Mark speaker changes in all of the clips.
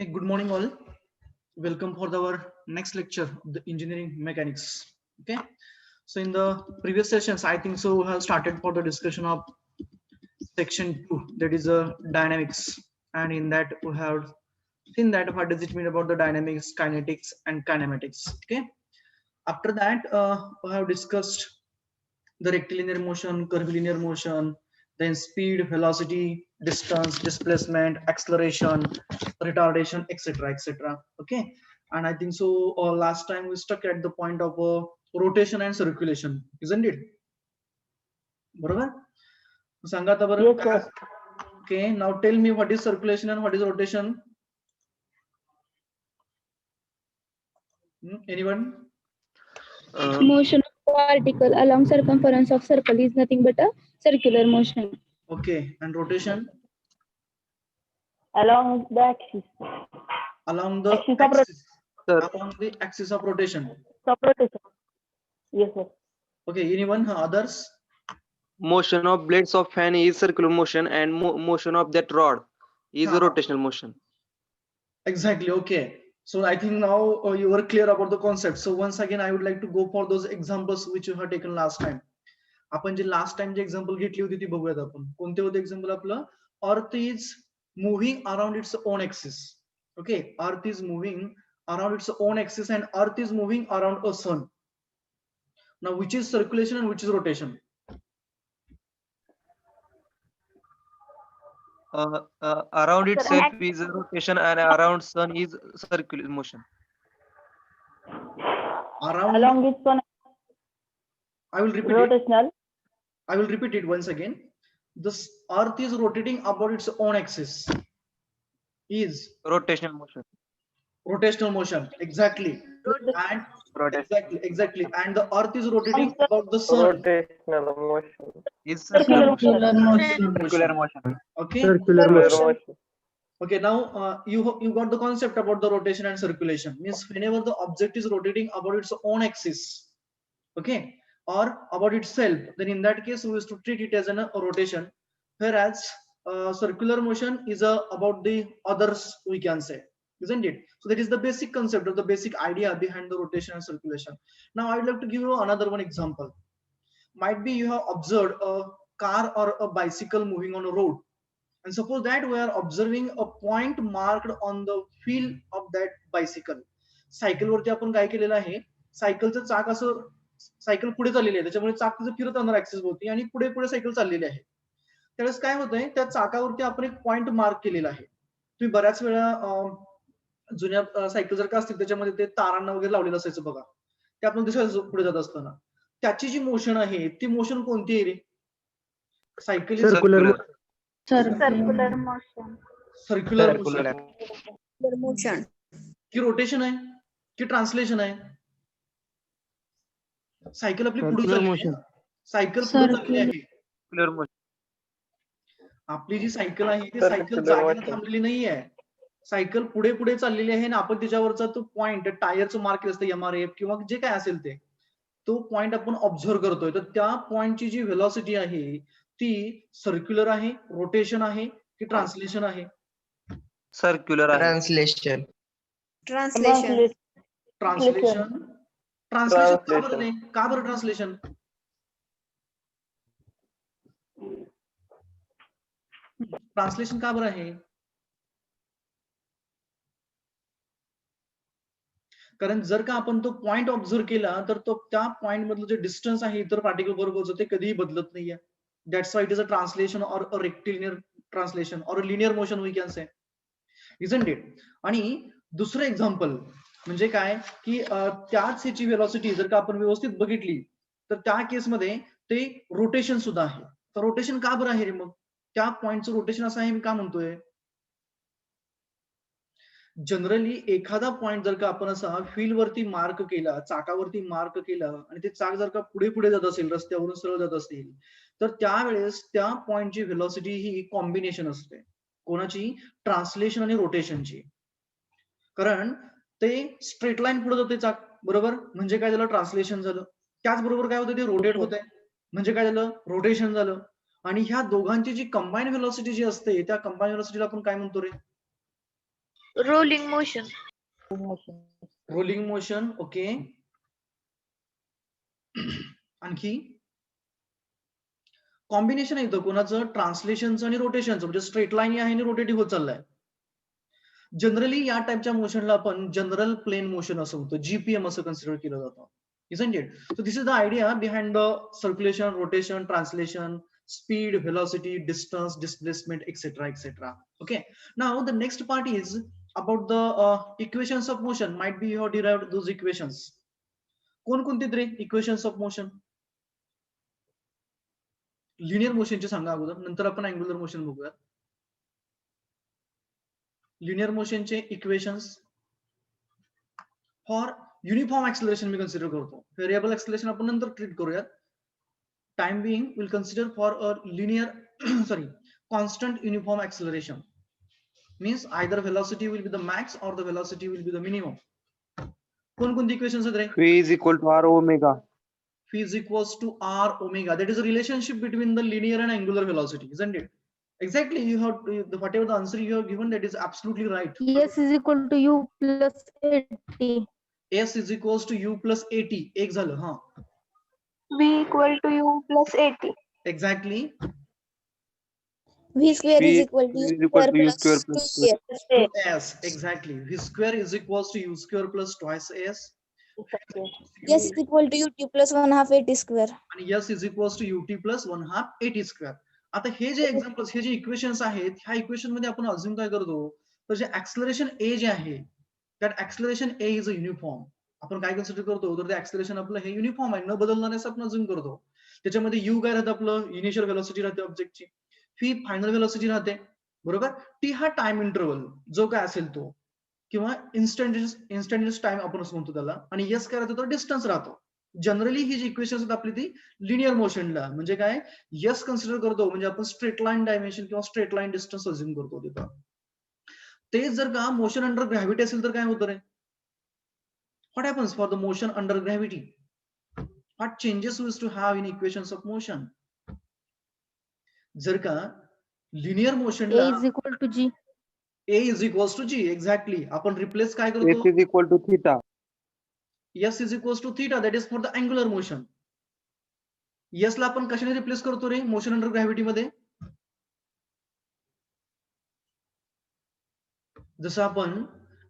Speaker 1: Hey, good morning, all. Welcome for our next lecture of the engineering mechanics. Okay, so in the previous sessions, I think so we have started for the discussion of section 2, that is dynamics, and in that we have seen that what does it mean about the dynamics, kinetics, and kinematics. Okay, after that, we have discussed the rectilinear motion, curvilinear motion, then speed, velocity, distance, displacement, acceleration, retardation, etc., etc. Okay, and I think so. Last time we stuck at the point of rotation and circulation, isn't it? बरोबर? सांगा आता बरं
Speaker 2: Yes,
Speaker 1: काय?
Speaker 2: sir.
Speaker 1: Okay, now tell me what is circulation and what is rotation? Anyone?
Speaker 3: Motion of particle along circumference of circle is nothing but a circular motion.
Speaker 1: Okay, and rotation
Speaker 2: Along the axis.
Speaker 1: along the
Speaker 2: Axis of
Speaker 1: axis,
Speaker 4: Sir,
Speaker 1: along the axis of rotation.
Speaker 2: rotation. Yes, sir.
Speaker 1: Okay, anyone? Others?
Speaker 4: motion of blades of fan is circular motion, and motion of that rod is
Speaker 1: Uh-huh.
Speaker 4: rotational motion.
Speaker 1: Exactly. Okay. So I think now you are clear about the concept. So once again, I would like to go for those examples which you have taken last time. आपण जे last time जे example घेतली होती ती बघूयात आपण. कोणते होते एक्झाम्पल आपलं? Earth is moving around its own axis. Okay, earth is moving around its own axis and earth is moving around a sun. Now which is circulation and which is rotation?
Speaker 4: Around itself is a rotation, and around sun is circular motion.
Speaker 1: Around,
Speaker 2: Along its one
Speaker 1: I will repeat it.
Speaker 2: rotational.
Speaker 1: I will repeat it once again. This earth is rotating about its own axis. Is
Speaker 4: Rotational motion.
Speaker 1: rotational motion. Exactly. And
Speaker 4: Rotation
Speaker 1: exactly. And the earth is rotating about the sun.
Speaker 5: Rotational motion.
Speaker 4: is
Speaker 2: Circular
Speaker 4: circular
Speaker 2: motion.
Speaker 4: circular motion.
Speaker 1: Okay.
Speaker 5: Circular motion.
Speaker 1: Okay. Now you got the concept about the rotation and circulation. Means whenever the object is rotating about its own axis, okay, or about itself, then in that case we used to treat it as a rotation. Whereas circular motion is about the others, we can say, isn't it? So that is the basic concept of the basic idea behind the rotation and circulation. Now I would like to give you another one example. Might be you have observed a car or a bicycle moving on a road, and suppose that we are observing a point marked on the wheel of that bicycle. Cycle वरती आपण काय केलेलं आहे, सायकलचं चाक असं cycle पुढे चाललेली आहे, त्याच्यामुळे चाक तिचं फिरत राहणार ऍक्सिस भोवती आणि पुढे पुढे सायकल चाललेली आहे. त्यावेळेस काय होतंय, त्या चाकावरती आपण एक पॉइंट मार्क केलेला आहे. तुम्ही बऱ्याच वेळा जुन्या सायकल जर का असतील त्याच्यामध्ये ते तारांना वगैरे लावलेलं असायचं बघा, ते आपण दिसायचं पुढे जात असताना. त्याची जी मोशन आहे ती मोशन कोणती आहे रे? Cycle
Speaker 4: Circular.
Speaker 3: Circular motion.
Speaker 1: Circular
Speaker 4: Circular.
Speaker 1: Motion की रोटेशन आहे की ट्रान्सलेशन आहे? सायकल आपली पुढे चालली आहे. सायकल पुढे चालली आहे.
Speaker 4: Circular motion.
Speaker 1: आपली जी सायकल आहे ती सायकल
Speaker 5: Circular
Speaker 1: जागेवर
Speaker 5: motion.
Speaker 1: थांबलेली नाहीये. सायकल पुढे पुढे चाललेली आहे आणि आपण त्याच्यावरचा तो पॉइंट टायरचं मार्क असतं MRF किंवा जे काय असेल ते, तो पॉइंट आपण ऑब्झर्व करतोय. तर त्या पॉइंटची जी व्हेलॉसिटी आहे ती सर्क्युलर आहे, रोटेशन आहे की ट्रान्सलेशन आहे?
Speaker 4: Circular आहे.
Speaker 5: Translation.
Speaker 1: ट्रान्सलेशन. ट्रान्सलेशन का बरं
Speaker 5: Translation.
Speaker 1: नाही? का बरं ट्रान्सलेशन? ट्रान्सलेशन का बरं आहे? कारण जर का आपण तो पॉइंट ऑब्झर्व केला तर तो त्या पॉइंट मधलं जे डिस्टन्स आहे इतर पार्टिकल बरोबर ते कधीही बदलत नाहीये. That's why it is a translation or a rectilinear translation or a linear motion we can say, isn't it? आणि दुसरं एक्झाम्पल म्हणजे काय की त्याच ह्याची व्हेलॉसिटी जर का आपण व्यवस्थित बघितली तर त्या केसमध्ये ते रोटेशन सुद्धा आहे. तर रोटेशन का बरं आहे रे? मग त्या पॉइंटचं रोटेशन असं आहे मी का म्हणतोय? जनरली एखादा पॉइंट जर का आपण असा व्हील वरती मार्क केला, चाकावरती मार्क केला आणि ते चाक जर का पुढे पुढे जात असेल, रस्त्यावरून सरळ जात असेल, तर त्यावेळेस त्या पॉइंटची व्हेलॉसिटी ही कॉम्बिनेशन असते. कोणाची? ट्रान्सलेशन आणि रोटेशनची. कारण ते स्ट्रेट लाईन पुढे जाते चाक, बरोबर? म्हणजे काय झालं? ट्रान्सलेशन झालं. त्याचबरोबर काय होतं? ते रोटेट होत आहे, म्हणजे काय झालं? रोटेशन झालं. आणि ह्या दोघांची जी कंबाईन व्हेलॉसिटी जी असते त्या कंबाईन व्हेलॉसिटीला आपण काय म्हणतो रे?
Speaker 6: Rolling motion.
Speaker 1: Rolling motion. Okay. आणखी कॉम्बिनेशन येतं कोणाचं, ट्रान्सलेशनचं आणि रोटेशनचं, म्हणजे स्ट्रेट लाईन आहे आणि रोटेटिव्ह होत चाललाय. जनरली या टाइपच्या मोशनला आपण जनरल प्लेन मोशन असं होतं, जीपीएम असं कन्सिडर केलं जातं. Isn't it? So this is the idea behind the circulation, rotation, translation, speed, velocity, distance, displacement, etc., etc. Okay. Now the next part is about the equations of motion. Might be you have derived those equations. कोणकोणते तरी equations of motion? Linear मोशनचे सांगा अगोदर, नंतर आपण angular motion बघूया. Linear मोशनचे equations for uniform acceleration मी कन्सिडर करतो. व्हेरिएबल ऍक्सलरेशन आपण नंतर ट्रीट करूयात. Time being will consider for a linear sorry constant uniform acceleration. Means either velocity will be the max or the velocity will be the minimum. कोणकोणती equations आहेत रे?
Speaker 4: V is equal to R omega.
Speaker 1: Phi is equals to R omega. That is a relationship between the linear and angular velocity, isn't it? Exactly. You have whatever the answer you have given, that is absolutely right.
Speaker 3: S is equal to U plus 80.
Speaker 1: S is equals to U plus 80. एक झालं, हा.
Speaker 6: V equal to U plus 80.
Speaker 1: Exactly.
Speaker 2: V square
Speaker 4: V
Speaker 2: is equal to
Speaker 4: is
Speaker 2: U
Speaker 4: equal
Speaker 2: square
Speaker 4: to U
Speaker 2: plus
Speaker 4: square plus
Speaker 2: 2S.
Speaker 1: S. Exactly. V square is equals to U square plus twice S.
Speaker 2: S is equal to UT plus 1/2 AT square.
Speaker 1: आणि S is equals to UT plus 1/2 AT square. आता हे जे examples, हे जे equations आहेत, ह्या equation मध्ये आपण अजून काय करतो, तर जे ऍक्सलरेशन ए जे आहे, त्यात acceleration A is a uniform. आपण काय कन्सिडर करतो, तर ते ऍक्सलरेशन आपलं हे युनिफॉर्म आहे, न बदलणारे असं आपण अजून करतो. त्याच्यामध्ये यू काय राहतं, आपलं इनिशियल व्हेलॉसिटी राहते ऑब्जेक्टची, फी फायनल व्हेलॉसिटी राहते, बरोबर. टी हा टाइम इंटरवल जो काय असेल तो, किंवा इन्स्टंटेनियस टाइम आपण असं म्हणतो त्याला, आणि यस काय राहतो, तर डिस्टन्स राहतो. जनरली ही जी इक्वेशन्स आहेत आपली ती लिनियर मोशनला, म्हणजे काय, यस कन्सिडर करतो, म्हणजे आपण स्ट्रेट लाईन डायमेन्शन किंवा स्ट्रेट लाईन डिस्टन्स अज्युम करतो तिथं. तेच जर का मोशन अंडर ग्रॅव्हिटी असेल तर काय होतं रे? What happens for the motion under gravity? What changes we use to have in equations of motion? जर का लिनियर मोशनला
Speaker 3: A is equal to G.
Speaker 1: A is equals to G, exactly. आपण replace काय
Speaker 4: S
Speaker 1: करतो?
Speaker 4: is equal to theta.
Speaker 1: S is equals to theta, that is for the angular motion. S ला आपण कशाने replace करतो रे motion under gravity मध्ये? जसं आपण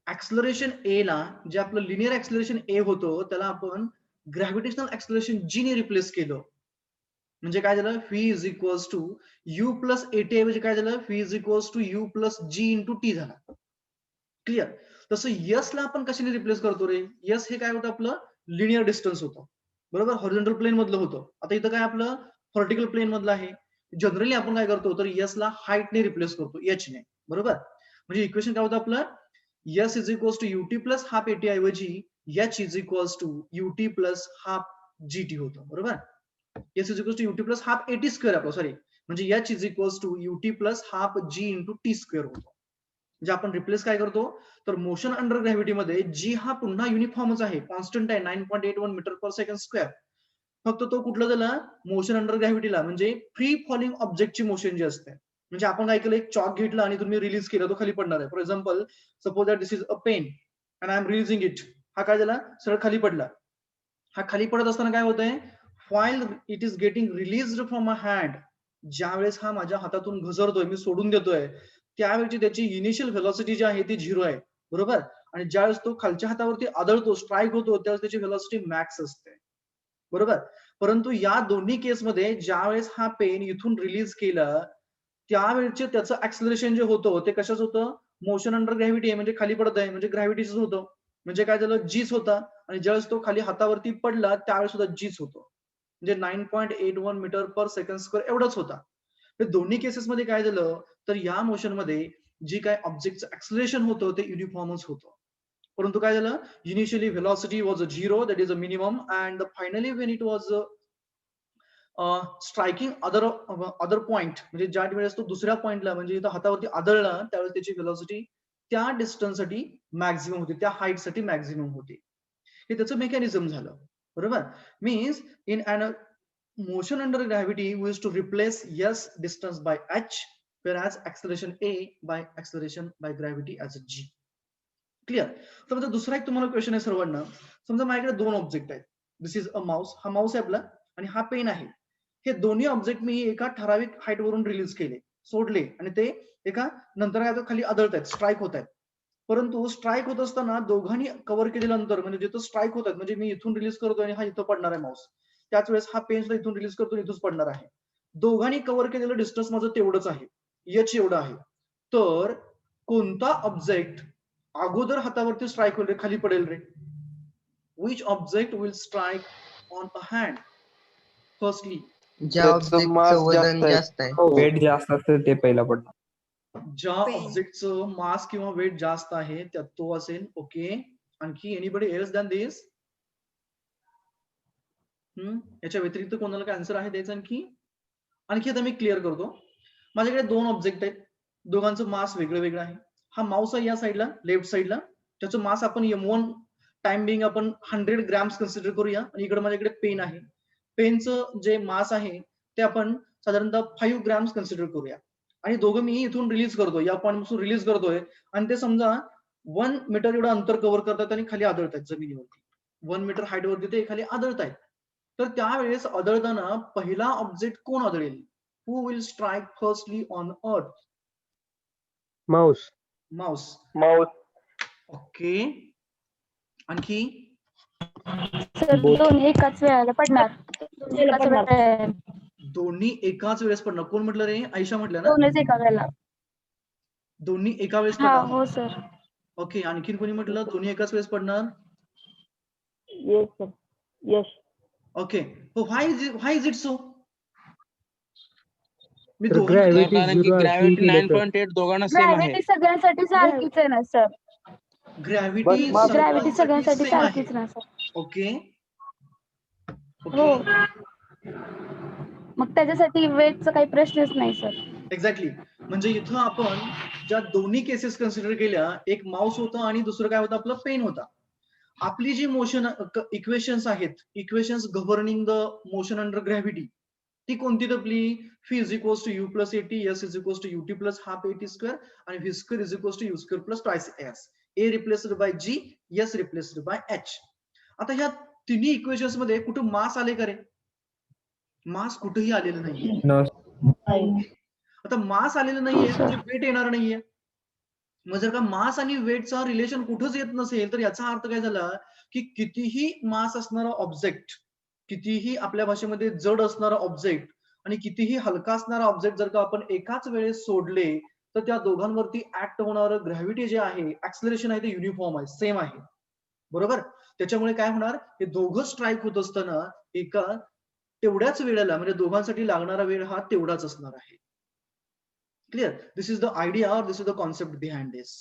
Speaker 1: ऍक्सलरेशन ए ला, जे आपलं लिनियर ऍक्सलरेशन ए होतं, त्याला आपण ग्रॅव्हिटेशनल ऍक्सलरेशन जी ने रिप्लेस केलं. म्हणजे काय झालं, v is equals to u plus at ऐवजी काय झालं, v is equals to u plus g into t झाला. क्लिअर. तसं यस ला आपण कशाने रिप्लेस करतो रे? यस हे काय होतं, आपलं लिनियर डिस्टन्स होतं, बरोबर, हॉरिझॉन्टल प्लेन मधलं होतं. आता इथं काय आपलं व्हर्टिकल प्लेन मधलं आहे. जनरली आपण काय करतो, तर यस ला हाईट ने रिप्लेस करतो, एच ने, बरोबर. म्हणजे इक्वेशन काय होतं आपलं, s is equals to u t plus half a t ऐवजी h is equals to u t plus half g t होतं, बरोबर. S is equals to u t plus half a t square आपलं, सॉरी, म्हणजे h is equals to u t plus half g into t square होतो. म्हणजे आपण replace काय करतो, तर मोशन अंडर ग्रॅव्हिटी मध्ये जी हा पुन्हा युनिफॉर्मच आहे, कॉन्स्टंट आहे, 9.81 मीटर पर सेकंड स्क्वेअर. फक्त तो कुठला झाला, मोशन अंडर ग्रॅव्हिटीला, म्हणजे फ्री फॉलिंग ऑब्जेक्टची मोशन जी असते. म्हणजे आपण काय केलं, एक चॉक घेतला आणि तुम्ही रिलीज केलं, तो खाली पडणार आहे. For example, suppose that this is a pen and I am releasing it. हा काय झाला, सरळ खाली पडला. हा खाली पडत असताना काय होतंय, while it is getting released from a hand, ज्यावेळेस हा माझ्या हातातून घसरतोय, मी सोडून देतोय, त्यावेळी त्याची इनिशियल व्हेलॉसिटी जी आहे ती 0 आहे, बरोबर. आणि ज्यावेळेस तो खालच्या हातावरती आदळतो, स्ट्राईक होतो, त्यावेळेस त्याची व्हेलॉसिटी मॅक्स असते, बरोबर. परंतु या दोन्ही केसमध्ये ज्यावेळेस हा पेन इथून रिलीज केला, त्यावेळेचे त्याचं ऍक्सलरेशन जे होतं ते कशाच होतं, मोशन अंडर ग्रॅव्हिटी आहे, म्हणजे खाली पडत आहे, म्हणजे ग्रॅव्हिटीच होतं. म्हणजे काय झालं, जीच होता. आणि ज्यावेळेस तो खाली हातावरती पडला त्यावेळेस सुद्धा जीच होतो, म्हणजे 9.81 मीटर पर सेकंड स्क्वेअर एवढंच होता. दोन्ही केसेसमध्ये काय झालं, तर या मोशन मध्ये जी काय ऑब्जेक्टचं ऍक्सलरेशन होतं ते युनिफॉर्मच होतं. परंतु काय झालं, initially velocity was a 0, that is a minimum, and finally when it was striking other point, म्हणजे ज्या वेळेस तो दुसऱ्या पॉइंटला, म्हणजे इथं हातावरती आदळला, त्यावेळेस त्याची व्हेलॉसिटी त्या डिस्टन्ससाठी मॅक्झिमम होती, त्या हाईटसाठी मॅक्झिमम होती. हे त्याचं मेकॅनिझम झालं, बरोबर. Means in an motion under gravity we used to replace s distance by h, whereas acceleration a by acceleration by gravity as a g. Clear. समजा दुसरा एक तुम्हाला क्वेश्चन आहे सर्वांना. समजा माझ्याकडे दोन ऑब्जेक्ट आहेत. दिस इज अ माऊस. हा माऊस आहे आपला आणि हा पेन आहे. हे दोन्ही ऑब्जेक्ट मी एका ठराविक हाईट वरून रिलीज केले, सोडले आणि ते एका नंतर काय खाली आदळत आहेत, स्ट्राईक होत आहेत. परंतु स्ट्राईक होत असताना दोघांनी कव्हर केलेलं अंतर म्हणजे जिथं स्ट्राईक होत आहेत म्हणजे मी इथून रिलीज करतोय आणि हा इथं पडणार आहे माऊस. त्याच वेळेस हा पेन इथून रिलीज करतो इथूनच पडणार आहे. दोघांनी कव्हर केलेलं डिस्टन्स माझं तेवढंच आहे, एच एवढं आहे. तर कोणता ऑब्जेक्ट अगोदर हातावरती स्ट्राईक होईल रे, खाली पडेल रे? Which object will strike on a hand firstly?
Speaker 7: ज्या
Speaker 4: त्याचं
Speaker 7: ऑब्जेक्टचं
Speaker 4: mass
Speaker 7: वजन
Speaker 4: आहे.
Speaker 7: जास्त आहे.
Speaker 4: हो.
Speaker 8: वेट जास्त असतं ते पहिला पडतं.
Speaker 1: ज्या ऑब्जेक्टचं मास किंवा वेट जास्त आहे त्यात तो असेल. ओके. आणखी एनीबडी एल्स दॅन दिस? याच्या व्यतिरिक्त कोणाला काय आन्सर आहे द्यायचं आणखी आता मी क्लिअर करतो. माझ्याकडे दोन ऑब्जेक्ट आहेत, दोघांचं मास वेगळं वेगळं आहे. हा माऊस आहे या साईडला, लेफ्ट साईडला, त्याचं मास आपण M1 टाइम बिंग आपण 100 ग्रॅम्स कन्सिडर करूया आणि इकडे माझ्याकडे पेन आहे. पेनचं जे मास आहे ते आपण साधारणतः 5 ग्रॅम्स कन्सिडर करूया आणि दोघं मी इथून रिलीज करतोय, या पॉइंट पासून रिलीज करतोय आणि ते समजा 1 मीटर एवढं अंतर कव्हर करतात आणि खाली आदळत आहेत जमिनीवरती. 1 मीटर हाईट वरती ते खाली आदळत आहेत. तर त्यावेळेस आदळताना पहिला ऑब्जेक्ट कोण आदळेल? Who will strike firstly on earth?
Speaker 4: Mouse.
Speaker 1: Mouse.
Speaker 5: Mouse.
Speaker 1: Okay. आणखी
Speaker 3: सर दोन्ही एकाच वेळेला पडणार.
Speaker 1: दोन्ही एकाच वेळेस पडणार. कोण म्हटलं रे? आयशा म्हटलं ना?
Speaker 3: दोनच एका वेळेला.
Speaker 1: दोन्ही एका वेळेस
Speaker 3: हा
Speaker 1: पडणार.
Speaker 3: हो सर.
Speaker 1: ओके. आणखीन कोणी म्हटलं दोन्ही एकाच वेळेस पडणार?
Speaker 5: Yes sir. Yes.
Speaker 1: Okay. Why is it so? मी
Speaker 9: ग्रॅव्हिटी 9.8 दोघांना सेम आहे.
Speaker 3: ग्रॅव्हिटी सगळ्यांसाठी सारखीच आहे ना सर.
Speaker 1: ग्रॅव्हिटी
Speaker 3: ग्रॅव्हिटी सगळ्यांसाठी सारखीच ना सर.
Speaker 1: ओके.
Speaker 3: हो. मग त्याच्यासाठी वेटचा काही प्रश्नच नाही सर.
Speaker 1: एक्झॅक्टली. म्हणजे इथं आपण ज्या दोन्ही केसेस कन्सिडर केल्या, एक माऊस होता आणि दुसरं काय होतं आपलं पेन होता. आपली जी मोशन इक्वेशन्स आहेत, equations governing the motion under gravity, ती कोणती आपली? Phi is equals to u plus at, s is equals to ut plus half at square आणि v square is equals to u square plus twice s. a replaced by g, s replaced by h. आता ह्या तिन्ही equations मध्ये कुठं मास आले का रे? मास कुठेही आलेलं नाहीये. आता मास आलेलं नाहीये म्हणजे वेट येणार नाहीये. मग जर का मास आणि वेटचा रिलेशन कुठंच येत नसेल तर याचा अर्थ काय झाला की कितीही मास असणारा ऑब्जेक्ट, कितीही आपल्या भाषेमध्ये जड असणारा ऑब्जेक्ट आणि कितीही हलका असणारा ऑब्जेक्ट जर का आपण एकाच वेळेस सोडले तर त्या दोघांवरती ऍक्ट होणारं ग्रॅव्हिटी जे आहे, ऍक्सलरेशन आहे ते युनिफॉर्म आहे, सेम आहे. बरोबर. त्याच्यामुळे काय होणार, हे दोघं स्ट्राईक होत असताना एका तेवढ्याच वेळेला म्हणजे दोघांसाठी लागणारा वेळ हा तेवढाच असणार आहे. Clear? This is the idea और दिस इज द कॉन्सेप्ट बिहाइंड दिस.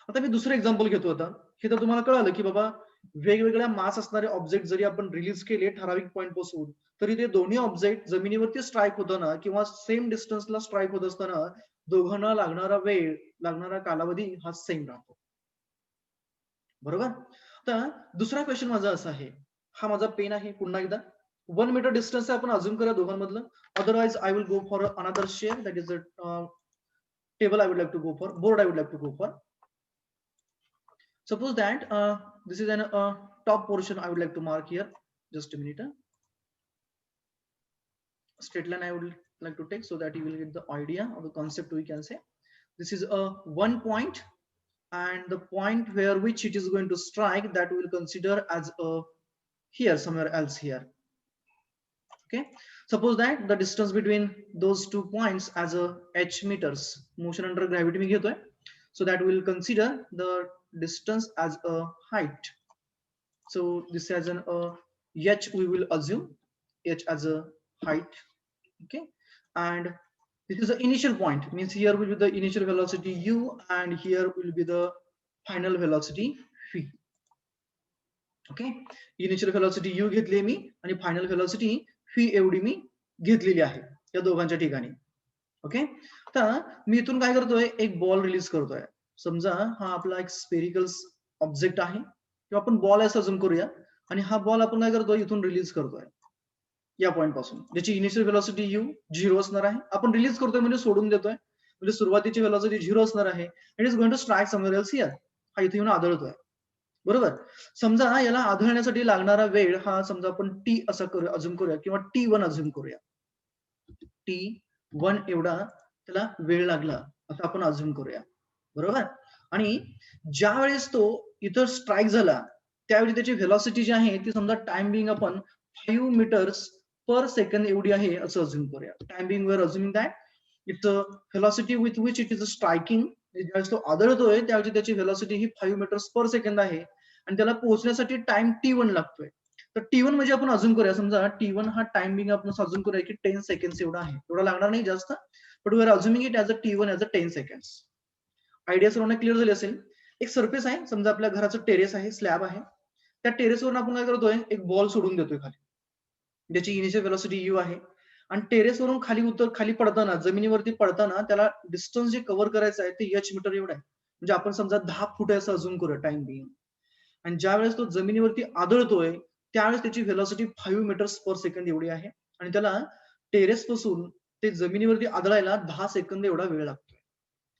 Speaker 1: आता मी दुसरं एक्झाम्पल घेतो. आता हे तर तुम्हाला कळालं की बाबा वेगवेगळ्या मास असणारे ऑब्जेक्ट जरी आपण रिलीज केले ठराविक पॉईंट पासून तरी ते दोन्ही ऑब्जेक्ट जमिनीवरती स्ट्राईक होताना किंवा सेम डिस्टन्सला स्ट्राईक होत असताना दोघांना लागणारा वेळ, लागणारा कालावधी हा सेम राहतो. बरोबर. आता दुसरा क्वेश्चन माझा असा आहे, हा माझा पेन आहे, पुन्हा एकदा 1 मीटर डिस्टन्स आपण अजूम करूया दोघांमधलं. Otherwise I will go for another chair, that is a table I would like to go for, board I would like to go for. Suppose that this is an top portion I would like to mark here. Just a minute. Straight line I would like to take so that you will get the idea of the concept. We can say this is a one point, and the point where which it is going to strike that we will consider as a here somewhere else here. Okay. Suppose that the distance between those 2 points as a h meters. Motion under gravity me घेतोय. So that we will consider the distance as a height. So this as an h we will assume h as a height. Okay. And this is the initial point, means here will be the initial velocity u and here will be the final velocity v. Okay. Initial velocity u घेतली मी आणि final velocity v एवढी मी घेतलेली आहे या दोघांच्या ठिकाणी. Okay. आता मी इथून काय करतोय, एक बॉल रिलीज करतोय. समजा हा आपला एक स्पेरिकल ऑब्जेक्ट आहे किंवा आपण बॉल असं अजून करूया आणि हा बॉल आपण काय करतोय इथून रिलीज करतोय या पॉइंट पासून, ज्याची इनिशियल व्हेलॉसिटी u 0 असणार आहे. आपण रिलीज करतोय म्हणजे सोडून देतोय, म्हणजे सुरुवातीची व्हेलॉसिटी 0 असणार आहे. It is going to strike somewhere else here. हा इथे येऊन आदळतोय. बरोबर. समजा याला आदळण्यासाठी लागणारा वेळ हा समजा आपण टी असा करूया, अझूम करूया किंवा T1 अझूम करूया. T1 एवढा त्याला वेळ लागला असं आपण अझूम करूया. बरोबर. आणि ज्या वेळेस तो इथं स्ट्राईक झाला त्यावेळी त्याची व्हेलॉसिटी जी आहे ती समजा टाइम बिंग आपण 5 मीटर्स पर सेकंड एवढी आहे असं अझूम करूया. टाइम बिंग वर assuming that its velocity with which it is striking. ज्यावेळेस तो आदळतोय त्यावेळी त्याची व्हेलॉसिटी ही 5 मीटर्स पर सेकंद आहे आणि त्याला पोहोचण्यासाठी टाइम T1 लागतोय. तर T1 म्हणजे आपण अझूम करूया समजा T1 हा टाइम बिंग आपण अझूम करूया की 10 सेकंड्स एवढा आहे. एवढा लागणार नाही जास्त, but we are assuming it as a T1 as a 10 seconds. Idea सर्वांना क्लिअर झाली असेल. एक सरफेस आहे समजा आपल्या घराचं टेरेस आहे, स्लॅब आहे. त्या टेरेसवरून आपण काय करतोय एक बॉल सोडून देतोय खाली. ज्याची इनिशियल व्हेलॉसिटी u आहे आणि टेरेसवरून खाली पडताना जमिनीवरती पडताना त्याला डिस्टन्स जे कव्हर करायचं आहे ते h मीटर एवढं आहे. म्हणजे आपण समजा 10 फूट आहे असं अझूम करूया टाइम बिंग. आणि ज्या वेळेस तो जमिनीवरती आदळतोय त्यावेळेस त्याची व्हेलॉसिटी 5 मीटर्स पर सेकंद एवढी आहे आणि त्याला टेरेस पासून ते जमिनीवरती आदळायला 10 सेकंद एवढा वेळ लागतोय.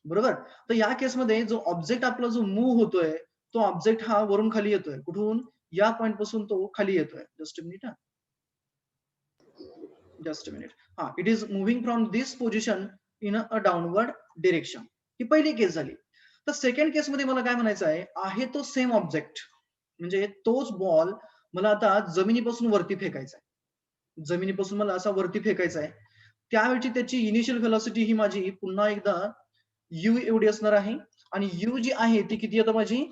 Speaker 1: बरोबर. तर या केसमध्ये जो ऑब्जेक्ट आपला जो मूव्ह होतोय तो ऑब्जेक्ट हा वरून खाली येतोय. कुठून? या पॉइंट पासून तो खाली येतोय. Just a minute. हा, it is moving from this position in a downward direction. ही पहिली केस झाली. तर सेकंड केस मध्ये मला काय म्हणायचं आहे तो सेम ऑब्जेक्ट म्हणजे तोच बॉल मला आता जमिनीपासून वरती फेकायचा आहे. जमिनीपासून मला असा वरती फेकायचा आहे. त्यावेळची त्याची इनिशियल व्हेलॉसिटी ही माझी पुन्हा एकदा u एवढी असणार आहे आणि u जी आहे ती किती आता माझी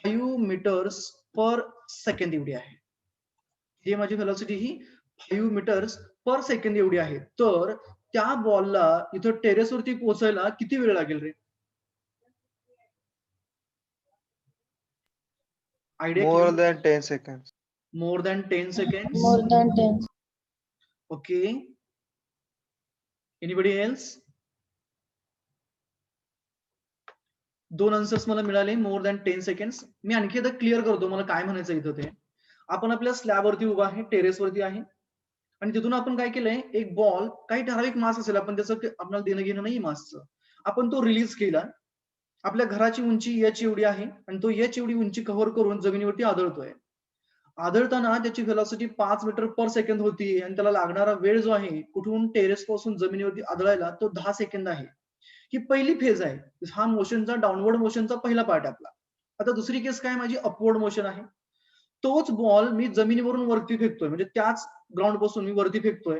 Speaker 1: 5 मीटर्स पर सेकंद एवढी आहे. ही माझी व्हेलॉसिटी ही 5 मीटर्स पर सेकंद एवढी आहे. तर त्या बॉलला इथं टेरेसवरती पोहोचायला किती वेळ लागेल रे? Idea?
Speaker 4: More than 10 seconds.
Speaker 1: More than 10 second.
Speaker 2: More than 10.
Speaker 1: Okay. Anybody else? दोन आन्सर्स मला मिळाले मोर दॅन 10 सेकंड्स. मी आणखी एकदा क्लिअर करतो मला काय म्हणायचं इथं ते. आपण आपल्या स्लॅबवरती उभा आहे, टेरेसवरती आहे आणि तिथून आपण काय केलंय एक बॉल काही ठराविक मास असेल आपण त्याचं आपल्याला देणं घेणं नाही मासचं. आपण तो रिलीज केला. आपल्या घराची उंची h एवढी आहे आणि तो h एवढी उंची कव्हर करून जमिनीवरती आदळतोय. आदळताना त्याची व्हेलॉसिटी 5 मीटर पर सेकंद होती आणि त्याला लागणारा वेळ जो आहे कुठून टेरेस पासून जमिनीवरती आदळायला तो 10 सेकंद आहे. ही पहिली फेज आहे. हा मोशनचा डाऊनवर्ड मोशनचा पहिला पार्ट आपला. आता दुसरी केस काय माझी अपवर्ड मोशन आहे. तोच बॉल मी जमिनीवरून वरती फेकतोय म्हणजे त्याच ग्राउंड पासून मी वरती फेकतोय.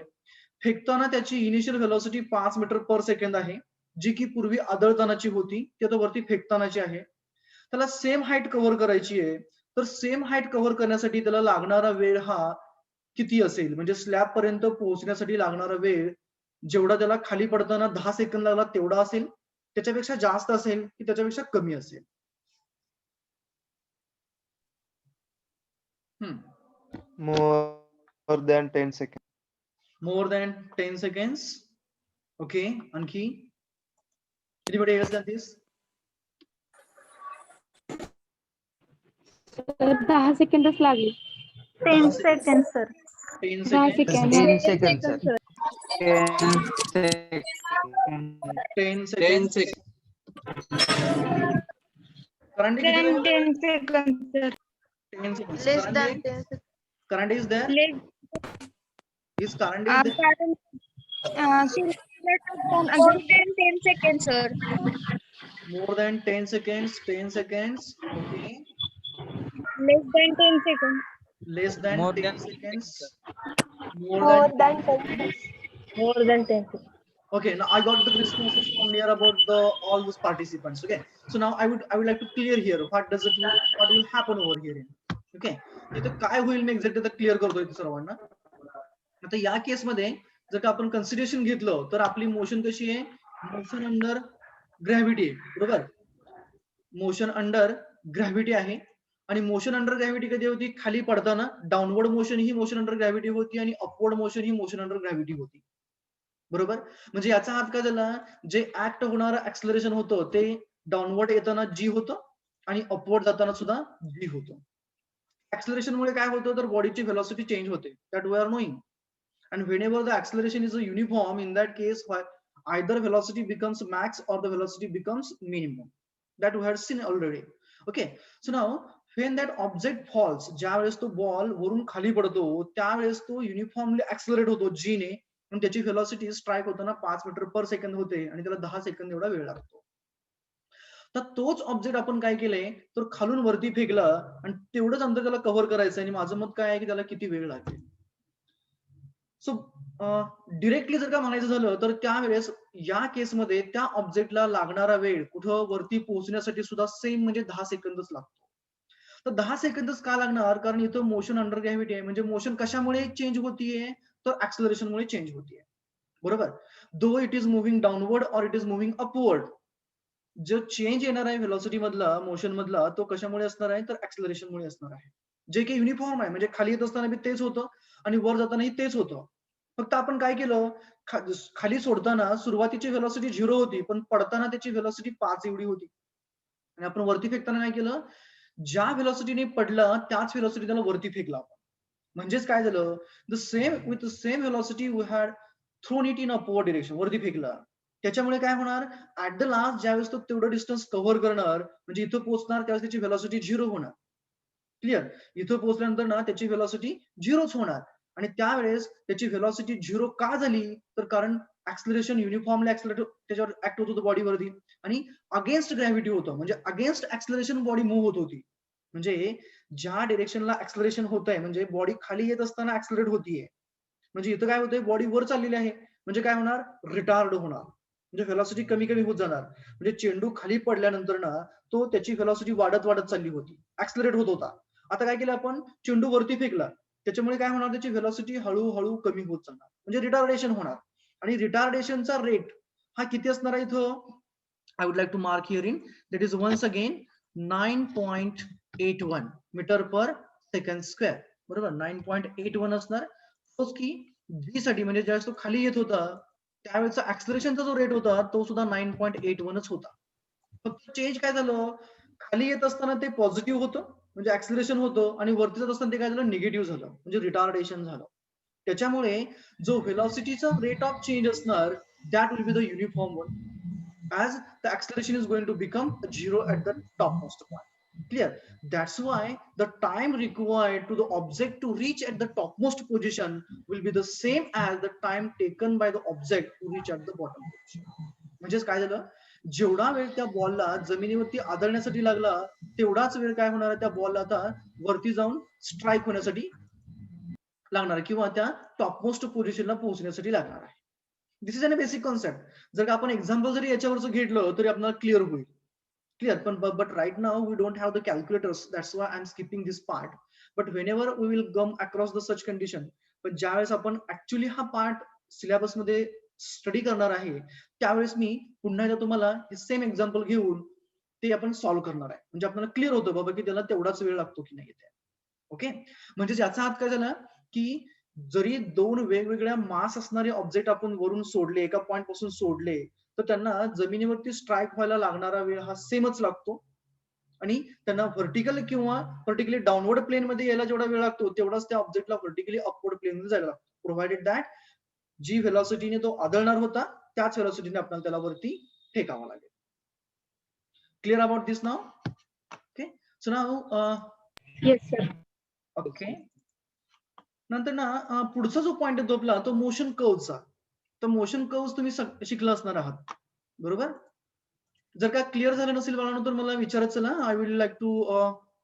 Speaker 1: फेकताना त्याची initial velocity 5 metre per second आहे जी की पूर्वी आदळतानाची होती ती आता वरती फेकतानाची आहे. त्याला सेम हाईट कव्हर करायची आहे. तर सेम हाईट कव्हर करण्यासाठी त्याला लागणारा वेळ हा किती असेल म्हणजे स्लॅब पर्यंत पोहोचण्यासाठी लागणारा वेळ जेवढा त्याला खाली पडताना 10 सेकंद लागला तेवढा असेल, त्याच्यापेक्षा जास्त असेल की त्याच्यापेक्षा कमी असेल?
Speaker 4: More than 10 seconds.
Speaker 1: More than 10 seconds. Okay. आणखी एनीबडी एल्स दॅन दिस?
Speaker 3: 10 सेकंदच लागले.
Speaker 6: 10 seconds, sir.
Speaker 1: 10
Speaker 3: 10
Speaker 1: second.
Speaker 3: Second.
Speaker 8: 10 seconds, sir. 10 seconds.
Speaker 1: 10
Speaker 9: 10
Speaker 1: second.
Speaker 9: seconds.
Speaker 1: Current किती आहे?
Speaker 6: 10 seconds, sir.
Speaker 1: 10 seconds.
Speaker 6: Less
Speaker 1: Current
Speaker 6: than
Speaker 1: is-
Speaker 6: 10 seconds.
Speaker 1: current is there? Is current is there?
Speaker 6: Pardon. More than 10 seconds, sir.
Speaker 1: More than 10 seconds. 10 seconds. Okay.
Speaker 6: Less than 10 seconds.
Speaker 1: Less than
Speaker 9: More
Speaker 1: 10
Speaker 9: than
Speaker 1: seconds.
Speaker 9: seconds.
Speaker 1: More
Speaker 6: More
Speaker 1: than
Speaker 6: than 10 seconds. More than 10 seconds.
Speaker 1: Okay, now I got the responses from near about the all those participants. Okay, so now I would like to clear here what will happen over here. Okay, इथं काय होईल मी exact आता clear करतोय सर्वांना. आता या केस मध्ये जर का आपण कन्सिडरेशन घेतलं तर आपली मोशन कशी आहे? मोशन अंडर ग्रॅव्हिटी आहे. बरोबर. मोशन अंडर ग्रॅव्हिटी आहे आणि मोशन अंडर ग्रॅव्हिटी कधी होती? खाली पडताना. डाऊनवर्ड मोशन ही मोशन अंडर ग्रॅव्हिटी होती आणि अपवर्ड मोशन ही मोशन अंडर ग्रॅव्हिटी होती. बरोबर. म्हणजे याचा अर्थ काय झाला? जे ऍक्ट होणारं ऍक्सलरेशन होतं ते डाऊनवर्ड येताना g होतं आणि अपवर्ड जाताना सुद्धा g होतं. ऍक्सलरेशन मुळे काय होतं तर बॉडीची व्हेलॉसिटी चेंज होते. That we are knowing. And whenever the acceleration is a uniform, in that case, either velocity becomes max or the velocity becomes minimum. That we had seen already. Okay, so now when that object falls, ज्या वेळेस तो ball वरून खाली पडतो त्यावेळेस तो uniformly ऍक्सलरेट होतो जी ने, आणि त्याची व्हेलॉसिटी स्ट्राईक होताना 5 मीटर पर सेकंद होते आणि त्याला 10 सेकंद एवढा वेळ लागतो. तर तोच ऑब्जेक्ट आपण काय केलंय तर खालून वरती फेकला आणि तेवढंच अंतर त्याला कव्हर करायचं, आणि माझं मत काय आहे की त्याला किती वेळ लागेल. सो डिरेक्टली जर का म्हणायचं झालं तर त्यावेळेस या केसमध्ये त्या ऑब्जेक्टला लागणारा वेळ कुठं वरती पोहोचण्यासाठी सुद्धा सेम म्हणजे 10 सेकंदच लागतो. तर 10 सेकंदच का लागणार, कारण इथं मोशन अंडर ग्रॅव्हिटी आहे, म्हणजे मोशन कशामुळे चेंज होतीये तर ऍक्सलरेशनमुळे चेंज होतीये, बरोबर. दो इट इज मुव्हिंग डाऊनवर्ड और इट इज मुव्हिंग अपवर्ड, जो चेंज येणार आहे व्हेलॉसिटी मधला, मोशन मधला, तो कशामुळे असणार आहे तर ऍक्सलरेशनमुळे असणार आहे, जे की युनिफॉर्म आहे. म्हणजे खाली येत असताना बी तेच होतं आणि वर जातानाही तेच होतं. फक्त आपण काय केलं, खाली सोडताना सुरुवातीची व्हेलॉसिटी 0 होती, पण पडताना त्याची व्हेलॉसिटी 5 एवढी होती. आणि आपण वरती फेकताना काय केलं, ज्या व्हेलॉसिटीने पडला त्याच व्हेलॉसिटी त्याला वरती फेकला आपण. म्हणजेच काय झालं, the same with the same velocity we had thrown it in upward direction, वरती फेकला. त्याच्यामुळे काय होणार, ऍट द लास्ट ज्यावेळेस तो तेवढं डिस्टन्स कव्हर करणार म्हणजे इथं पोहोचणार त्यावेळेस त्याची व्हेलॉसिटी 0 होणार. क्लिअर, इथं पोहोचल्यानंतर ना त्याची व्हेलॉसिटी 0च होणार. आणि त्यावेळेस त्याची व्हेलॉसिटी 0 का झाली तर कारण ऍक्सलरेशन युनिफॉर्मली ऍक्सलरेट त्याच्यावर ऍक्ट होत होतं बॉडीवरती, आणि अगेन्स्ट ग्रॅव्हिटी होतं, म्हणजे अगेन्स्ट ऍक्सलरेशन बॉडी मूव्ह होत होती. म्हणजे ज्या डिरेक्शनला ऍक्सलरेशन होत आहे म्हणजे बॉडी खाली येत असताना ऍक्सलरेट होतीये, म्हणजे इथं काय होतंय बॉडी वर चाललेली आहे, म्हणजे काय होणार रिटार्ड होणार, म्हणजे व्हेलॉसिटी कमी कमी होत जाणार. म्हणजे चेंडू खाली पडल्यानंतर ना तो त्याची व्हेलॉसिटी वाढत वाढत चालली होती, ऍक्सलरेट होत होता. आता काय केलं आपण, चेंडू वरती फेकला, त्याच्यामुळे काय होणार त्याची व्हेलॉसिटी हळूहळू कमी होत जाणार, म्हणजे रिटार्डेशन होणार. आणि रिटार्डेशनचा रेट हा किती असणार आहे इथं, I would like to mark here in, that is once again 9.81 metre per second square, बरोबर. 9.81 असणार. सपोज की बी साठी म्हणजे ज्यावेळेस तो खाली येत होता त्यावेळेचा ऍक्सलरेशनचा जो रेट होता तो सुद्धा 9.81च होता. फक्त चेंज काय झालं, खाली येत असताना ते पॉझिटिव्ह होतं म्हणजे ऍक्सलरेशन होतं, आणि वरती जात असताना ते काय झालं निगेटिव्ह झालं म्हणजे रिटार्डेशन झालं. त्याच्यामुळे जो व्हेलॉसिटीचा रेट ऑफ चेंज असणार that will be the uniform one, as the acceleration is going to become a zero at the topmost point. Clear? That's why the time required to the object to reach at the topmost position will be the same as the time taken by the object to reach at the bottom position. म्हणजेच काय झालं, जेवढा वेळ त्या बॉलला जमिनीवरती आदळण्यासाठी लागला तेवढाच वेळ काय होणार आहे त्या बॉलला आता वरती जाऊन स्ट्राईक होण्यासाठी लागणार किंवा त्या टॉपमोस्ट पोझिशनला पोहोचण्यासाठी लागणार आहे. दिस इज अ बेसिक कॉन्सेप्ट. जर का आपण एक्झाम्पल जरी याच्यावरचं घेतलं तरी आपल्याला क्लिअर होईल. क्लिअर, पण but right now we don't have the calculators, that's why I am skipping this part. But whenever we will come across the such condition, पण ज्यावेळेस आपण ऍक्च्युअली हा पार्ट सिलेबस मध्ये स्टडी करणार आहे त्यावेळेस मी पुन्हा एकदा तुम्हाला हे सेम एक्झाम्पल घेऊन ते आपण सॉल्व्ह करणार आहे, म्हणजे आपल्याला क्लिअर होतं बाबा की त्याला तेवढाच वेळ लागतो की नाही. ओके, म्हणजे याचा अर्थ काय झाला की जरी दोन वेगवेगळ्या मास असणारे ऑब्जेक्ट आपण वरून सोडले, एका पॉइंट पासून सोडले, तर त्यांना जमिनीवरती स्ट्राईक व्हायला लागणारा वेळ हा सेमच लागतो, आणि त्यांना व्हर्टिकल किंवा व्हर्टिकली डाऊनवर्ड प्लेन मध्ये यायला जेवढा वेळ लागतो तेवढाच त्या ऑब्जेक्टला व्हर्टिकली अपवर्ड प्लेन मध्ये जायला लागतो, प्रोव्हाइडेड दॅट जी व्हेलॉसिटीने तो आदळणार होता त्याच व्हेलॉसिटीने आपल्याला त्याला वरती फेकावा लागेल. Clear about this now? Okay, so now
Speaker 3: Yes, sir.
Speaker 1: Okay, नंतर ना पुढचा जो पॉइंट येतो आपला तो मोशन कर्वचा. तर मोशन कर्व्स तुम्ही शिकला असणार आहात, बरोबर. जर का क्लिअर झालं नसेल बाळांनो तर मला विचारत चला, I will like to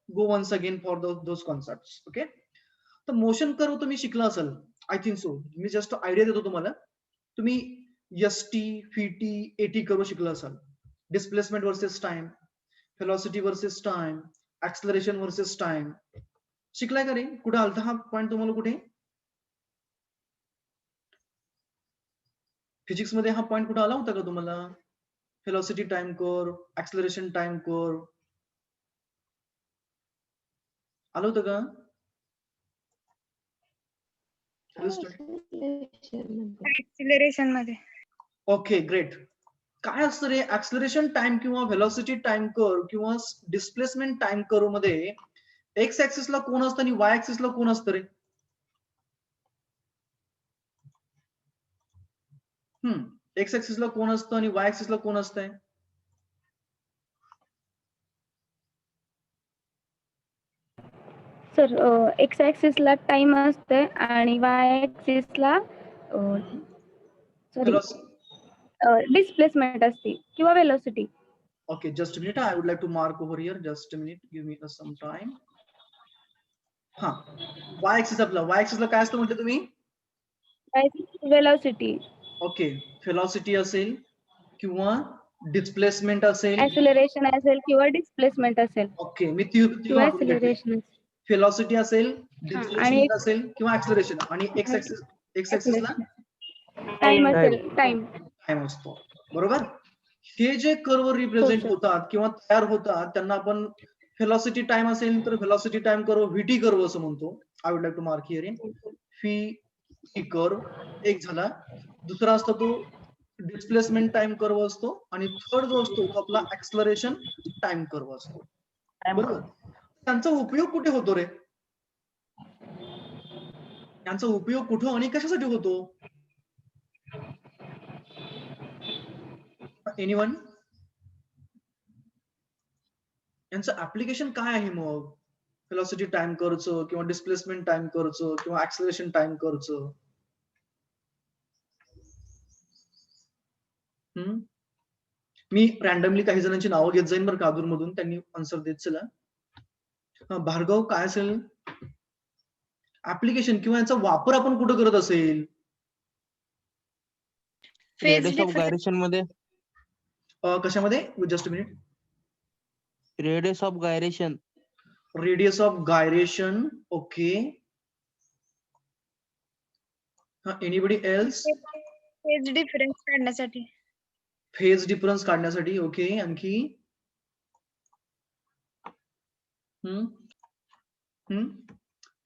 Speaker 1: go once again for those concepts. Okay, तर मोशन कर्व तुम्ही शिकला असाल आय थिंक सो. मी जस्ट आयडिया देतो तुम्हाला. तुम्ही एसटी, फीटी, एटी कर्व शिकला असाल. Displacement versus time, velocity versus time, acceleration versus time शिकलाय का रे? कुठे आलता हा पॉइंट तुम्हाला? कुठे फिजिक्स मध्ये हा पॉइंट कुठे आला होता का तुम्हाला? Velocity time curve, acceleration time curve आलं होतं का?
Speaker 6: एक्सिलरेशन मध्ये.
Speaker 1: Okay, great. काय असतं रे ऍक्सलरेशन टाइम किंवा व्हेलॉसिटी टाइम कर्व किंवा डिस्प्लेसमेंट टाइम कर्व मध्ये एक्स ऍक्सिसला कोण असतं आणि वाय ऍक्सिसला कोण असतं रे? एक्स ऍक्सिसला कोण असतं आणि वाय ऍक्सिसला कोण असतंय?
Speaker 3: सर एक्स ऍक्सिसला टाइम असते आणि वाय ऍक्सिसला सॉरी डिस्प्लेसमेंट असते किंवा velocity.
Speaker 1: Okay, just a minute. I would like to mark over here. Just a minute. Give me some time. हा, y axis आपला y axis ला काय असतं म्हणते तुम्ही?
Speaker 3: वेलोसिटी,
Speaker 1: ओके, व्हेलॉसिटी असेल किंवा डिस्प्लेसमेंट असेल.
Speaker 3: ऍक्सेलरेशन असेल किंवा डिस्प्लेसमेंट असेल
Speaker 1: ओके, मी ती
Speaker 3: किंवा ऍक्सेलरेशन
Speaker 1: व्हेलॉसिटी असेल,
Speaker 3: आणि
Speaker 1: डिस्प्लेसमेंट असेल किंवा ऍक्सेलरेशन. आणि एक्स ऍक्सिसला
Speaker 3: टाइम असेल, टाइम.
Speaker 1: टाइम असतो. बरोबर. हे जे कर्व रिप्रेझेंट
Speaker 3: sir.
Speaker 1: होतात किंवा तयार होतात त्यांना आपण व्हेलॉसिटी टाइम असेल तर velocity time curve VT curve असं म्हणतो. I would like to mark here in V curve. एक झाला. दुसरा असतो तो डिस्प्लेसमेंट टाइम कर्व असतो आणि थर्ड जो असतो तो आपला ऍक्सलरेशन टाइम कर्व असतो. बरोबर. त्यांचा उपयोग कुठे होतो रे? यांचा उपयोग कुठं आणि कशासाठी होतो? एनीवन? यांचं ऍप्लिकेशन काय आहे मग? व्हेलॉसिटी टाइम कर्वचं किंवा डिस्प्लेसमेंट टाइम कर्वचं किंवा ऍक्सलरेशन टाइम कर्वचं? मी रॅन्डमली काही जणांची नावं घेत जाईन बरं का अधूनमधून, त्यांनी आन्सर देत चला. भार्गव, काय असेल ऍप्लिकेशन किंवा यांचा वापर आपण कुठं करत असेल?
Speaker 7: रेडियस ऑफ गायरेशन मध्ये.
Speaker 1: कशामध्ये? Just minute.
Speaker 7: Radius of gyration.
Speaker 1: Radius of gyration. Okay. Anybody else?
Speaker 6: Phase difference काढण्यासाठी.
Speaker 1: फेज डिफरन्स काढण्यासाठी. ओके. आणखी?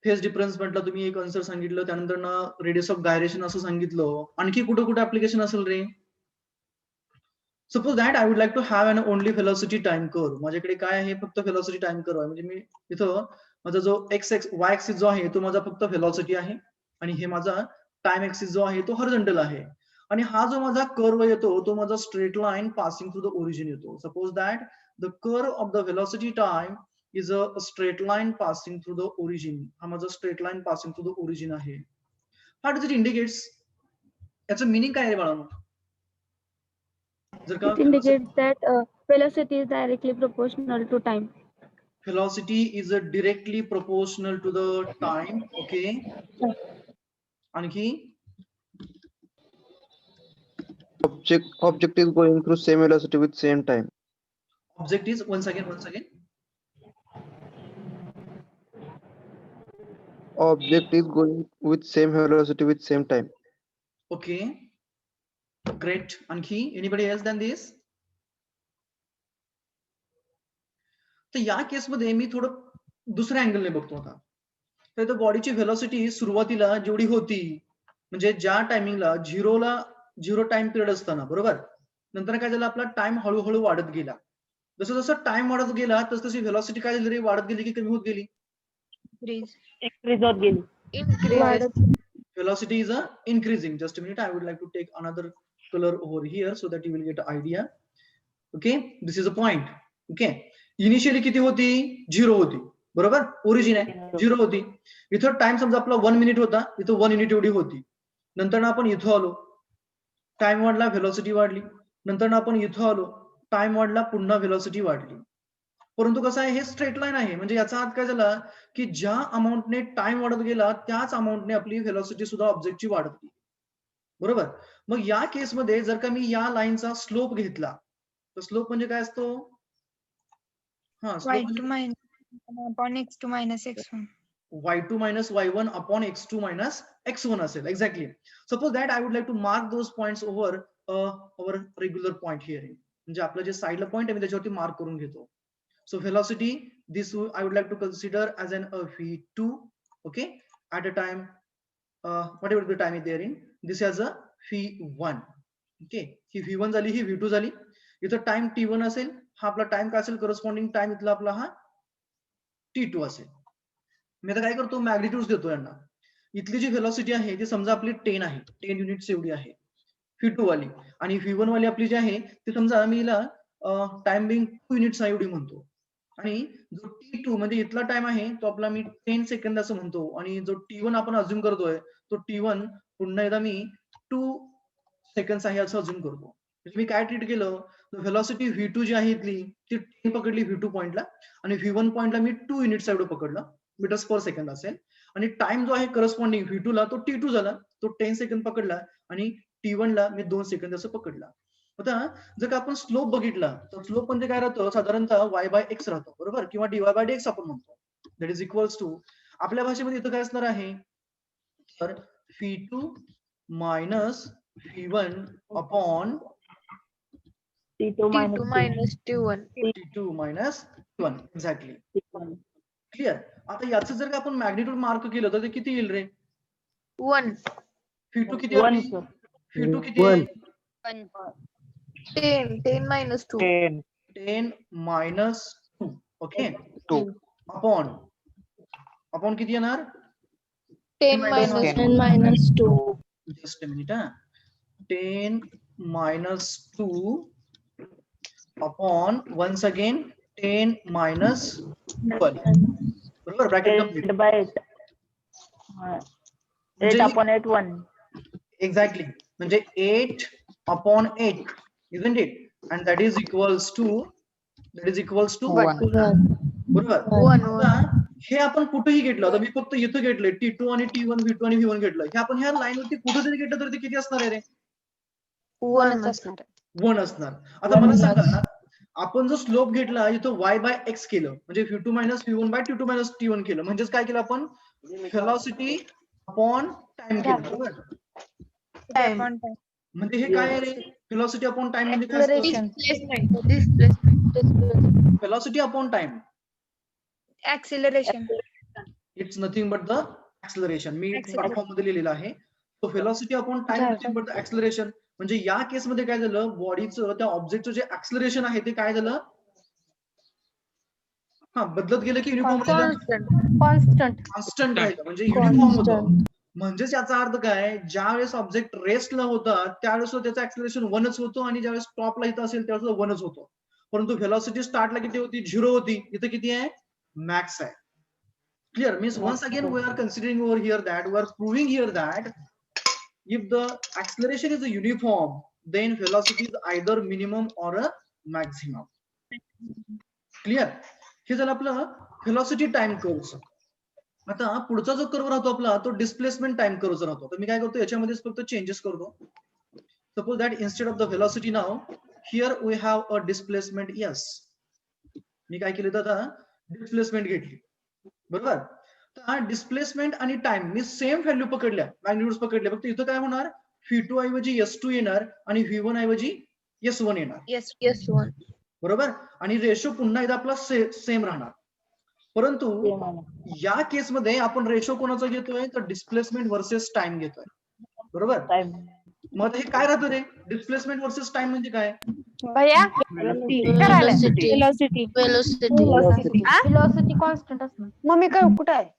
Speaker 1: फेज डिफरन्स म्हटलं तुम्ही, एक आन्सर सांगितलं. त्यानंतर ना रेडियस ऑफ गायरेशन असं सांगितलं. आणखी कुठं कुठं ऍप्लिकेशन असेल रे? Suppose that I would like to have an only velocity time curve. माझ्याकडे काय आहे? फक्त व्हेलॉसिटी टाइम कर्व आहे. म्हणजे मी इथं माझा जो वाय ऍक्सिस जो आहे तो माझा फक्त व्हेलॉसिटी आहे आणि हे माझा टाइम ऍक्सिस जो आहे तो हॉरिझॉन्टल आहे. आणि हा जो माझा कर्व येतो तो माझा straight line passing through the origin येतो. Suppose that the curve of the velocity time is a straight line passing through the origin. हा माझा straight line passing through the origin आहे. What does it indicates? याचं meaning काय आहे बाळांनो? जर का
Speaker 3: It indicates that velocity is directly proportional to time.
Speaker 1: velocity is directly proportional to the time. Okay. आणखी?
Speaker 4: Object is going through same velocity with same time.
Speaker 1: Object is once again.
Speaker 4: Object is going with same velocity with same time.
Speaker 1: Okay. Great. आणखी? Anybody else than this? तर या केसमध्ये मी थोडं दुसऱ्या अँगलने बघतो आता. तर बॉडीची व्हेलॉसिटी सुरुवातीला जेवढी होती, म्हणजे ज्या टायमिंगला झिरो टाइम पिरियड असताना, बरोबर, नंतर काय झालं, आपला टाइम हळूहळू वाढत गेला. जसं जसं टाइम वाढत गेला तस तशी व्हेलॉसिटी काय झाली रे? वाढत गेली की कमी होत गेली?
Speaker 5: increase होत गेली.
Speaker 1: Velocity is increasing. Just a minute. I would like to take another color over here so that you will get an idea. Okay. This is a point. Okay. Initially किती होती? 0 होती. बरोबर. ओरिजिन आहे 0 होती. इथं time समजा आपला 1 minute होता, इथं 1 युनिट एवढी होती. नंतर आपण इथं आलो, टाइम वाढला, व्हेलॉसिटी वाढली. नंतर आपण इथं आलो, टाइम वाढला, पुन्हा व्हेलॉसिटी वाढली. परंतु कसं आहे, हे स्ट्रेट लाईन आहे. म्हणजे याचा अर्थ काय झाला की ज्या अमाऊंटने टाइम वाढत गेला त्याच अमाऊंटने आपली व्हेलॉसिटी सुद्धा ऑब्जेक्टची वाढत गेली. बरोबर. मग या केसमध्ये जर का मी या लाईनचा स्लोप घेतला तर स्लोप म्हणजे काय असतो?
Speaker 6: y2 upon x2 minus x1.
Speaker 1: y2 minus y1 upon x2 minus x1 असेल. Exactly. Suppose that I would like to mark those points over our regular point here. म्हणजे आपलं जे साइडला पॉइंट आहे मी त्याच्यावरती मार्क करून घेतो. So velocity, this I would like to consider as an v2. Okay, at a time, whatever the time is there in, this as a v1. Okay, he v1 झाली, ही v2 झाली. इथं time t1 असेल, हा आपला time काय असेल, corresponding time इथला आपला हा t2 असेल. मी आता काय करतो, मॅग्निट्यूड देतो यांना. इथली जी व्हेलॉसिटी आहे ती समजा आपली 10 आहे, 10 युनिट्स एवढी आहे v2 वाली. आणि v1 वाली आपली जी आहे ती समजा मी हिला टाइम बिंग 2 युनिट्स एवढी म्हणतो. आणि जो T2 म्हणजे इथला टाइम आहे तो आपला मी 10 सेकंद असं म्हणतो, आणि जो T1 आपण अज्युम करतोय तो T1 पुन्हा एकदा मी 2 सेकंड आहे असं अज्युम करतो. म्हणजे मी काय ट्रीट केलं, व्हेलॉसिटी V2 जी आहे इथली ती 10 पकडली V2 पॉइंटला, आणि V1 पॉइंटला मी 2 युनिट्स एवढं पकडलं, मीटर्स पर सेकंद असेल, आणि टाइम जो आहे करस्पॉन्डिंग V2 ला तो T2 झाला, तो 10 सेकंद पकडला, आणि T1 ला मी 2 सेकंद असं पकडला. आता जर का आपण स्लोप बघितला तर स्लोप म्हणजे काय राहतं, साधारणतः y बाय x राहतो, बरोबर, किंवा dy बाय dx आपण म्हणतो. दॅट इज इक्वल्स टू, आपल्या भाषेमध्ये इथं काय असणार आहे, तर V2 minus V1 upon
Speaker 5: T2 minus T1.
Speaker 1: T2 minus T1. Exactly. Clear. आता याचं जर का आपण मॅग्निट्यूड मार्क केलं तर ते किती येईल रे?
Speaker 5: 1.
Speaker 1: V2 किती आहे? V2 किती आहे?
Speaker 5: 10 minus 2.
Speaker 1: 10 मायनस 2. ओके.
Speaker 4: 2.
Speaker 1: अपॉन किती येणार?
Speaker 5: 10 minus
Speaker 3: 10 minus 2.
Speaker 1: Just a minute. 10 minus 2 upon once again 10 minus 1. बरोबर, bracket complete.
Speaker 8: 8 by 8. 8 upon 8 1.
Speaker 1: Exactly, म्हणजे 8 upon 8, isn't it? And that is equals to 1. बरोबर.
Speaker 5: 1.
Speaker 1: आता हे आपण कुठेही घेतलं, आता मी फक्त इथं घेतलंय T2 आणि T1, V2 आणि V1 घेतलं, हे आपण ह्या लाईन वरती कुठे जरी घेतलं तर ते किती असणार आहे रे?
Speaker 5: 1 असणार.
Speaker 1: 1 असणार. आता मला सांगा, आपण जो स्लोप घेतला इथं y बाय x केलं, म्हणजे V2 minus V1 bye T2 minus T1 केलं, म्हणजेच काय केलं आपण, व्हेलॉसिटी अपॉन टाइम केलं, बरोबर.
Speaker 5: Time.
Speaker 1: म्हणजे हे काय आहे रे, व्हेलॉसिटी अपॉन टाइम म्हणजे काय असतं?
Speaker 5: Displacement.
Speaker 1: Velocity upon time,
Speaker 5: Acceleration.
Speaker 1: It's nothing but the acceleration. Me
Speaker 5: Acceleration.
Speaker 1: Form मध्ये लिहिलेलं आहे. तो velocity upon time nothing but the acceleration. म्हणजे या केस मध्ये काय झालं, बॉडीचं त्या ऑब्जेक्टचं जे ऍक्सलरेशन आहे ते काय झालं, हा बदलत गेलं की युनिफॉर्म कॉन्स्टंट राहिलं, म्हणजे युनिफॉर्म होतं. म्हणजेच याचा अर्थ काय, ज्यावेळेस ऑब्जेक्ट रेस्टला होता त्यावेळेस त्याचं ऍक्सलरेशन 1च होतो, आणि ज्यावेळेस टॉपला इथं असेल त्यावेळेस 1च होतो. परंतु व्हेलॉसिटी स्टार्टला किती होती, 0 होती, इथं किती आहे, मॅक्स आहे. Clear. Means once again we are considering over here that we are proving here that if the acceleration is a uniform, then velocity is either minimum or a maximum. Clear. हे झालं आपलं velocity time curve. आता पुढचा जो curve राहतो आपला तो displacement time curve राहतो. तर मी काय करतो, याच्यामध्ये फक्त चेंजेस करतो. Suppose that instead of the velocity now here we have a displacement s. मी काय केलं तर आता डिस्प्लेसमेंट घेतली, बरोबर. तर डिस्प्लेसमेंट आणि टाइम मी सेम व्हॅल्यू पकडल्या, मॅग्निट्यूड्स पकडल्या, फक्त इथं काय होणार, V2 ऐवजी S2 येणार आणि V1 ऐवजी S1 येणार.
Speaker 5: Yes, 1.
Speaker 1: बरोबर. आणि रेशो पुन्हा एकदा आपला सेम राहणार. परंतु या केस मध्ये आपण रेशो कोणाचा घेतोय, तर डिस्प्लेसमेंट वर्सेस टाइम घेतोय, बरोबर. मग हे काय राहतं रे, डिस्प्लेसमेंट वर्सेस टाइम म्हणजे काय,
Speaker 6: भैया
Speaker 3: Velocity.
Speaker 6: velocity constant असणार. मम्मी काय कुठं आहे?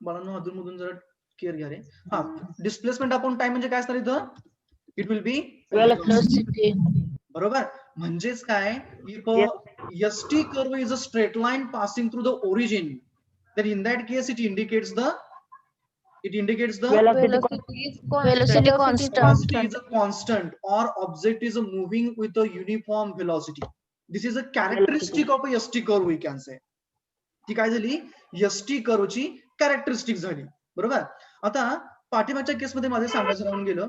Speaker 1: बाळांनो अधून मधून जरा केअर घ्या रे. हा, डिस्प्लेसमेंट अपॉन टाइम म्हणजे काय असणार इथं, इट विल बी
Speaker 3: Velocity.
Speaker 1: बरोबर. म्हणजेच काय, if ST curve is a straight line passing through the origin, then in that case it indicates the
Speaker 5: Velocity constant.
Speaker 1: velocity is a constant or object is moving with a uniform velocity. This is a characteristic of a ST curve, we can say. ती काय झाली, ST curve ची characteristic झाली, बरोबर. आता पाठीमागच्या केस मध्ये माझे सांगायचं राहून गेलं.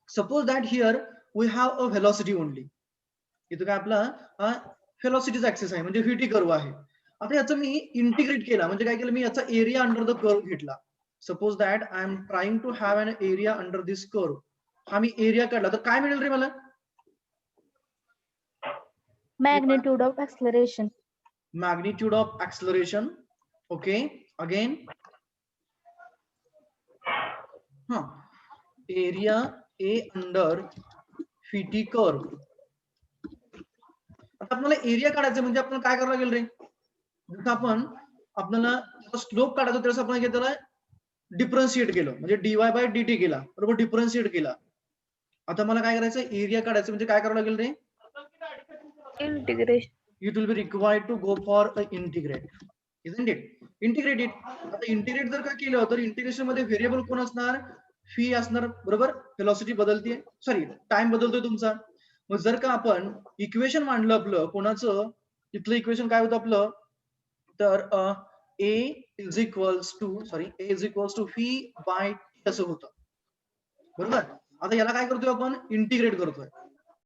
Speaker 1: Suppose that here we have a velocity only. इथं काय आपला व्हेलॉसिटीचा ऍक्सिस आहे, म्हणजे VT कर्व आहे. आता याचं मी इंटिग्रेट केला, म्हणजे काय केलं, मी याचा एरिया अंडर द कर्व घेतला. Suppose that I am trying to have an area under this curve. हा मी एरिया काढला तर काय मिळेल रे मला,
Speaker 3: Magnitude of acceleration.
Speaker 1: magnitude of acceleration. Okay, again area A under VT curve. आता आपल्याला एरिया काढायचं म्हणजे आपण काय करावं लागेल रे, जसं आपण आपल्याला स्लोप काढायचं त्यावेळेस आपण काय केलं, डिफरन्शिएट केलं, म्हणजे dy बाय dt केला, बरोबर, डिफरन्शिएट केला. आता मला काय करायचं, एरिया काढायचं म्हणजे काय करावं लागेल रे,
Speaker 5: Integration.
Speaker 1: it will be required to go for a integrate, isn't it? Integrate it. आता integrate जर का केलं तर इंटिग्रेशन मध्ये व्हेरिएबल कोण असणार? फी असणार, बरोबर? व्हेलॉसिटी बदलते, सॉरी टाइम बदलतोय तुमचा. मग जर का आपण इक्वेशन मांडलं आपलं कोणाचं, इथलं इक्वेशन काय होतं आपलं, तर a is equals to phi by असं होतं, बरोबर? आता याला काय करतोय आपण, इंटिग्रेट करतोय.